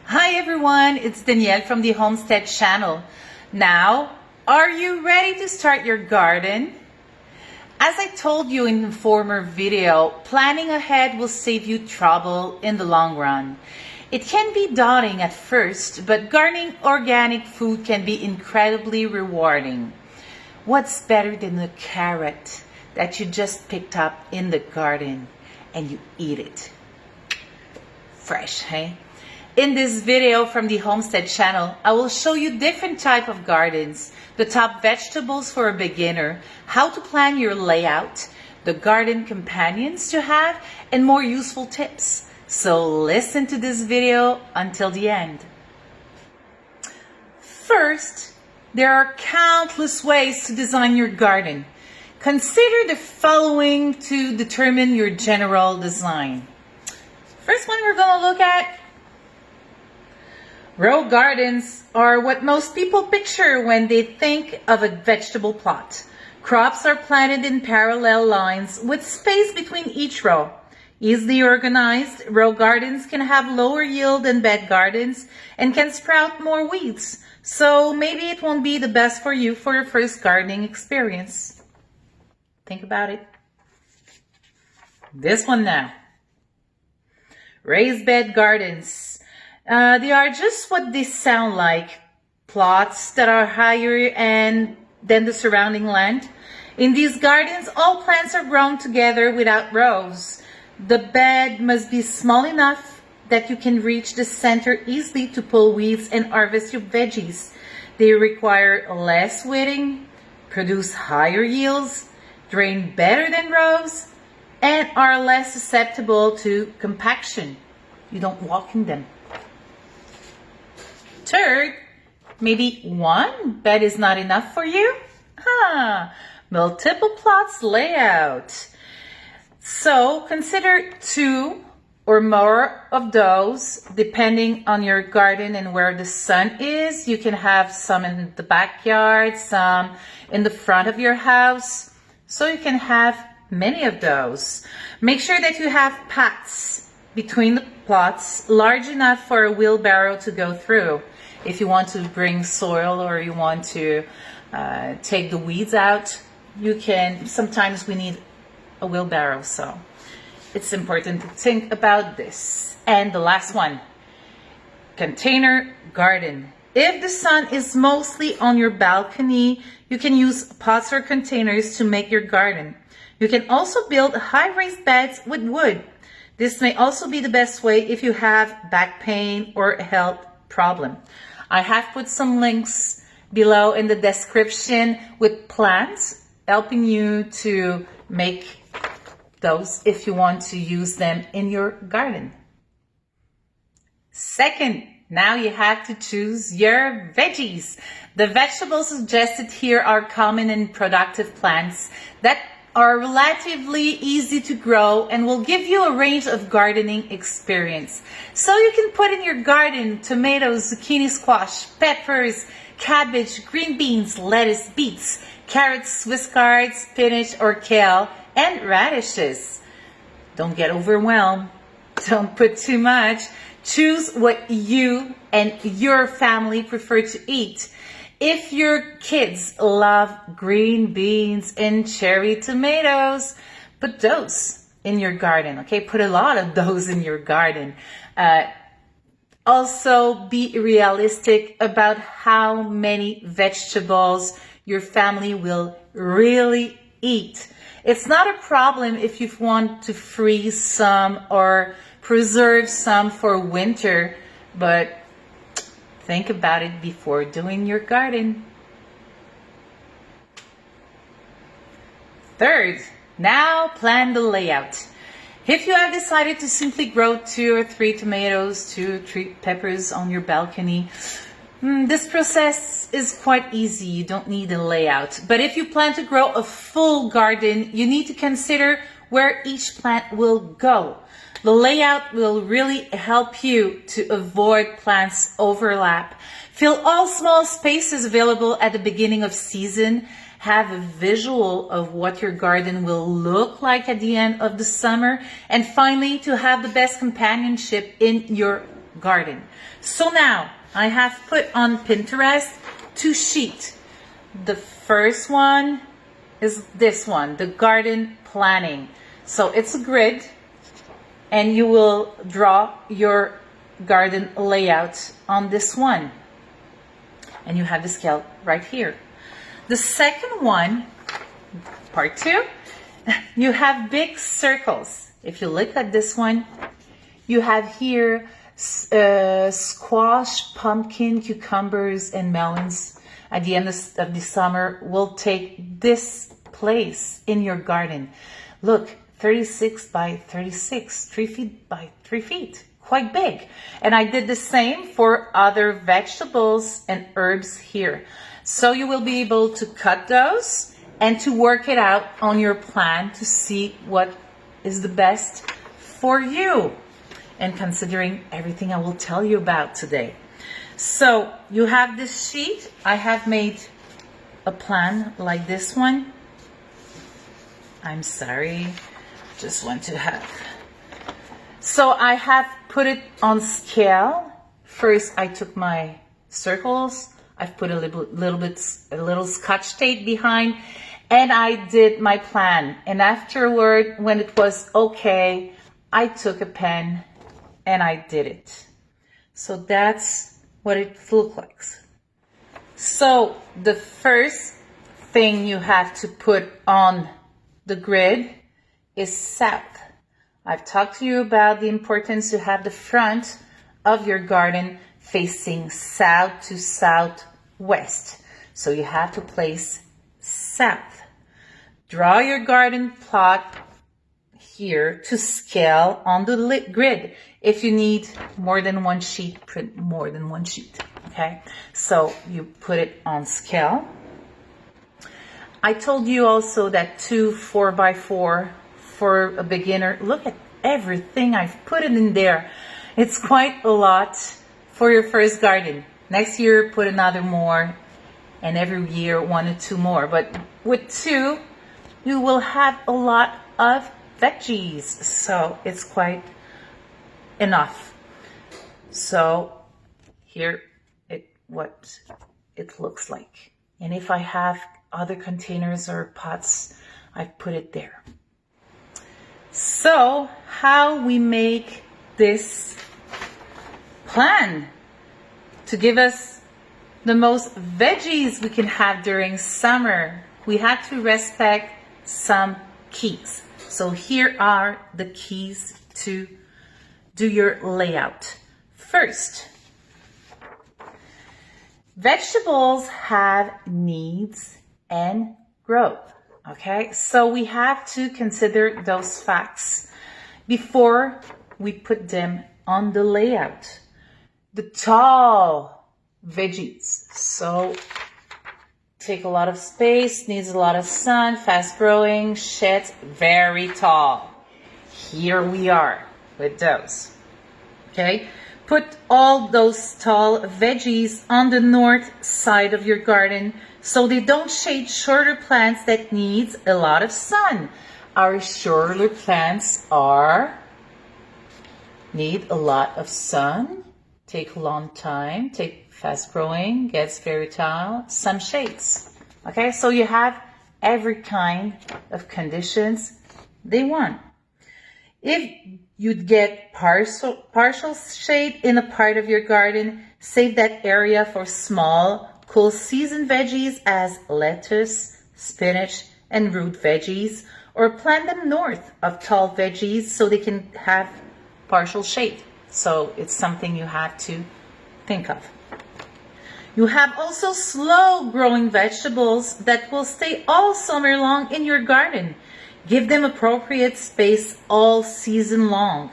Hi everyone, it's Danielle from the Homestead Channel. Now, are you ready to start your garden? As I told you in the former video, planning ahead will save you trouble in the long run. It can be daunting at first, but gardening organic food can be incredibly rewarding. What's better than a carrot that you just picked up in the garden and you eat it? Fresh, hey? In this video from the Homestead Channel, I will show you different type of gardens, the top vegetables for a beginner, how to plan your layout, the garden companions to have, and more useful tips. So listen to this video until the end. First, there are countless ways to design your garden. Consider the following to determine your general design. First one we're going to look at: row gardens are what most people picture when they think of a vegetable plot. Crops are planted in parallel lines with space between each row. Easily organized, row gardens can have lower yield than bed gardens and can sprout more weeds. So maybe it won't be the best for you for your first gardening experience. Think about it. This one now. Raised bed gardens. They are just what they sound like, plots that are higher than the surrounding land. In these gardens, all plants are grown together without rows. The bed must be small enough that you can reach the center easily to pull weeds and harvest your veggies. They require less weeding, produce higher yields, drain better than rows, and are less susceptible to compaction. You don't walk in them. Third, maybe one bed is not enough for you? Multiple plots layout. So consider 2 or more of those depending on your garden and where the sun is. You can have some in the backyard, some in the front of your house. So you can have many of those. Make sure that you have paths between the plots large enough for a wheelbarrow to go through. If you want to bring soil or you want to take the weeds out, you can. Sometimes we need a wheelbarrow, so it's important to think about this. And the last one, container garden. If the sun is mostly on your balcony, you can use pots or containers to make your garden. You can also build high raised beds with wood. This may also be the best way if you have back pain or a health problem. I have put some links below in the description with plants helping you to make those if you want to use them in your garden. Second, now you have to choose your veggies. The vegetables suggested here are common and productive plants that are relatively easy to grow and will give you a range of gardening experience. So you can put in your garden tomatoes, zucchini, squash, peppers, cabbage, green beans, lettuce, beets, carrots, Swiss chard, spinach or kale, and radishes. Don't get overwhelmed. Don't put too much. Choose what you and your family prefer to eat. If your kids love green beans and cherry tomatoes, put those in your garden, okay? Put a lot of those in your garden. Also, be realistic about how many vegetables your family will really eat. It's not a problem if you want to freeze some or preserve some for winter, but think about it before doing your garden. Third, now plan the layout. If you have decided to simply grow 2 or 3 tomatoes, 2 or 3 peppers on your balcony, this process is quite easy. You don't need a layout. But if you plan to grow a full garden, you need to consider where each plant will go. The layout will really help you to avoid plants overlap. Fill all small spaces available at the beginning of season. Have a visual of what your garden will look like at the end of the summer. And finally, to have the best companionship in your garden. So now I have put on Pinterest 2 sheets. The first one is this one, the garden planning. So it's a grid, and you will draw your garden layout on this one. And you have the scale right here. The second one, part 2, you have big circles. If you look at this one, you have here squash, pumpkin, cucumbers, and melons. At the end of the summer, will take this place in your garden. Look, 36 by 36, 3 feet by 3 feet, quite big. And I did the same for other vegetables and herbs here. So you will be able to cut those and to work it out on your plan to see what is the best for you, and considering everything I will tell you about today. So you have this sheet. I have made a plan like this one. I'm sorry, just want to have. So I have put it on scale. First, I took my circles. I've put a little scotch tape behind, and I did my plan. And afterward, when it was okay, I took a pen and I did it. So that's what it looks like. So the first thing you have to put on the grid is south. I've talked to you about the importance to have the front of your garden facing south to southwest. So you have to place south. Draw your garden plot here to scale on the grid. If you need more than 1 sheet, print more than 1 sheet. Okay, so you put it on scale. I told you also that 2 4x4 for a beginner. Look at everything I've put it in there. It's quite a lot for your first garden. Next year, put another more, and every year 1 or 2 more. But with 2, you will have a lot of veggies, so it's quite enough. So here what it looks like. And if I have other containers or pots, I've put it there. So how we make this plan to give us the most veggies we can have during summer, we have to respect some keys. So here are the keys to do your layout. First, vegetables have needs and growth. Okay, so we have to consider those facts before we put them on the layout. The tall veggies, so take a lot of space, needs a lot of sun, fast growing, sheds, very tall. Here we are with those. Okay, put all those tall veggies on the north side of your garden so they don't shade shorter plants that needs a lot of sun. Our shorter plants need a lot of sun, take a long time, take fast growing, gets very tall, some shades. Okay, so you have every kind of conditions they want. If you'd get partial shade in a part of your garden, save that area for small, cool season veggies as lettuce, spinach, and root veggies, or plant them north of tall veggies so they can have partial shade. So it's something you have to think of. You have also slow growing vegetables that will stay all summer long in your garden. Give them appropriate space all season long.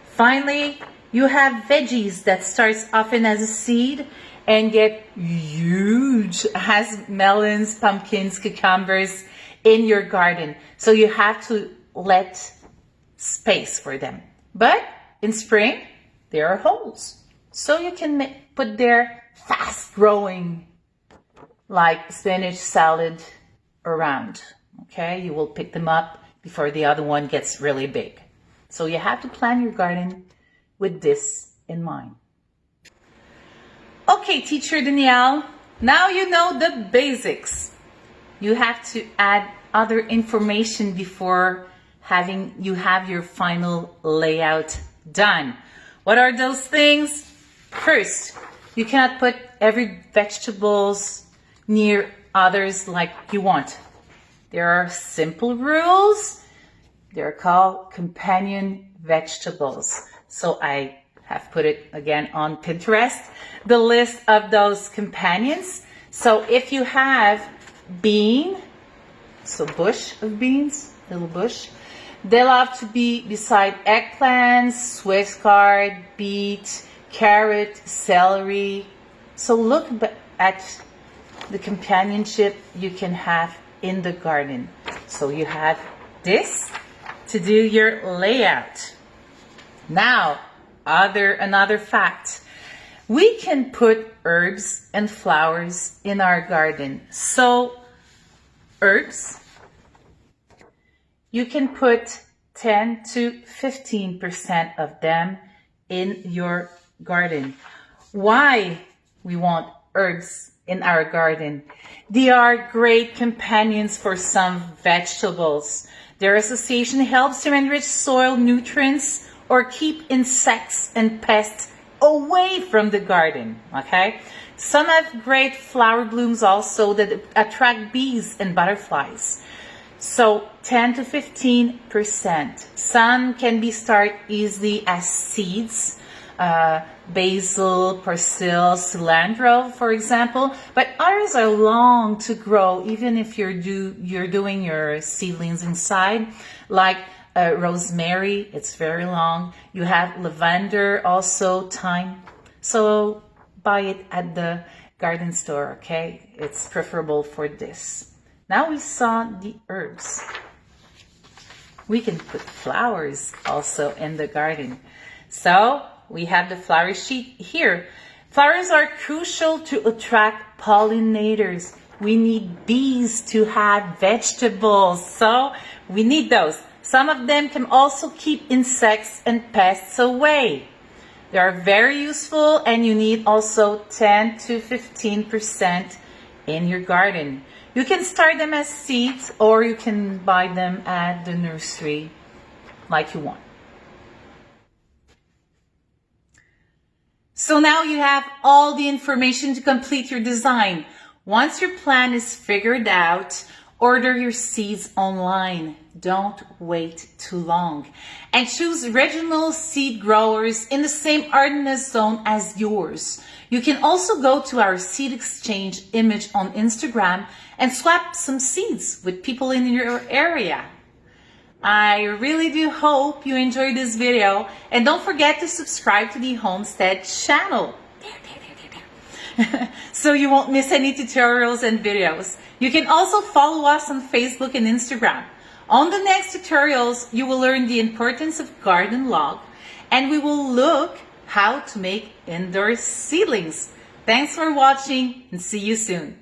Finally, you have veggies that starts often as a seed and get huge as melons, pumpkins, cucumbers in your garden. So you have to let space for them. But in spring, there are holes. So you can put there fast growing like spinach salad around. Okay, you will pick them up before the other one gets really big. So you have to plan your garden with this in mind. Okay, teacher Danielle, now you know the basics. You have to add other information before you have your final layout done. What are those things? First, you cannot put every vegetables near others like you want. There are simple rules. They're called companion vegetables. So I have put it again on Pinterest, the list of those companions. So if you have bean, so bush of beans, little bush, they'll have to be beside eggplants, Swiss chard, beet, carrot, celery. So look at the companionship you can have in the garden. So you have this to do your layout. Now, another fact. We can put herbs and flowers in our garden. So, herbs, you can put 10 to 15% of them in your garden. Why we want herbs in our garden? They are great companions for some vegetables. Their association helps to enrich soil nutrients or keep insects and pests away from the garden, okay? Some have great flower blooms also that attract bees and butterflies. So 10 to 15%. Some can be started easily as seeds, basil, persil, cilantro, for example, but others are long to grow, even if you're doing your seedlings inside, like rosemary, it's very long. You have lavender, also thyme. So buy it at the garden store, okay? It's preferable for this. Now we saw the herbs. We can put flowers also in the garden. So we have the flower sheet here. Flowers are crucial to attract pollinators. We need bees to have vegetables, so we need those. Some of them can also keep insects and pests away. They are very useful, and you need also 10 to 15% in your garden. You can start them as seeds, or you can buy them at the nursery like you want. So now you have all the information to complete your design. Once your plan is figured out, order your seeds online. Don't wait too long. And choose regional seed growers in the same hardiness zone as yours. You can also go to our seed exchange image on Instagram and swap some seeds with people in your area. I really do hope you enjoyed this video, and don't forget to subscribe to the Homestead Channel so you won't miss any tutorials and videos. You can also follow us on Facebook and Instagram. On the next tutorials, you will learn the importance of garden log, and we will look how to make indoor seedlings. Thanks for watching, and see you soon.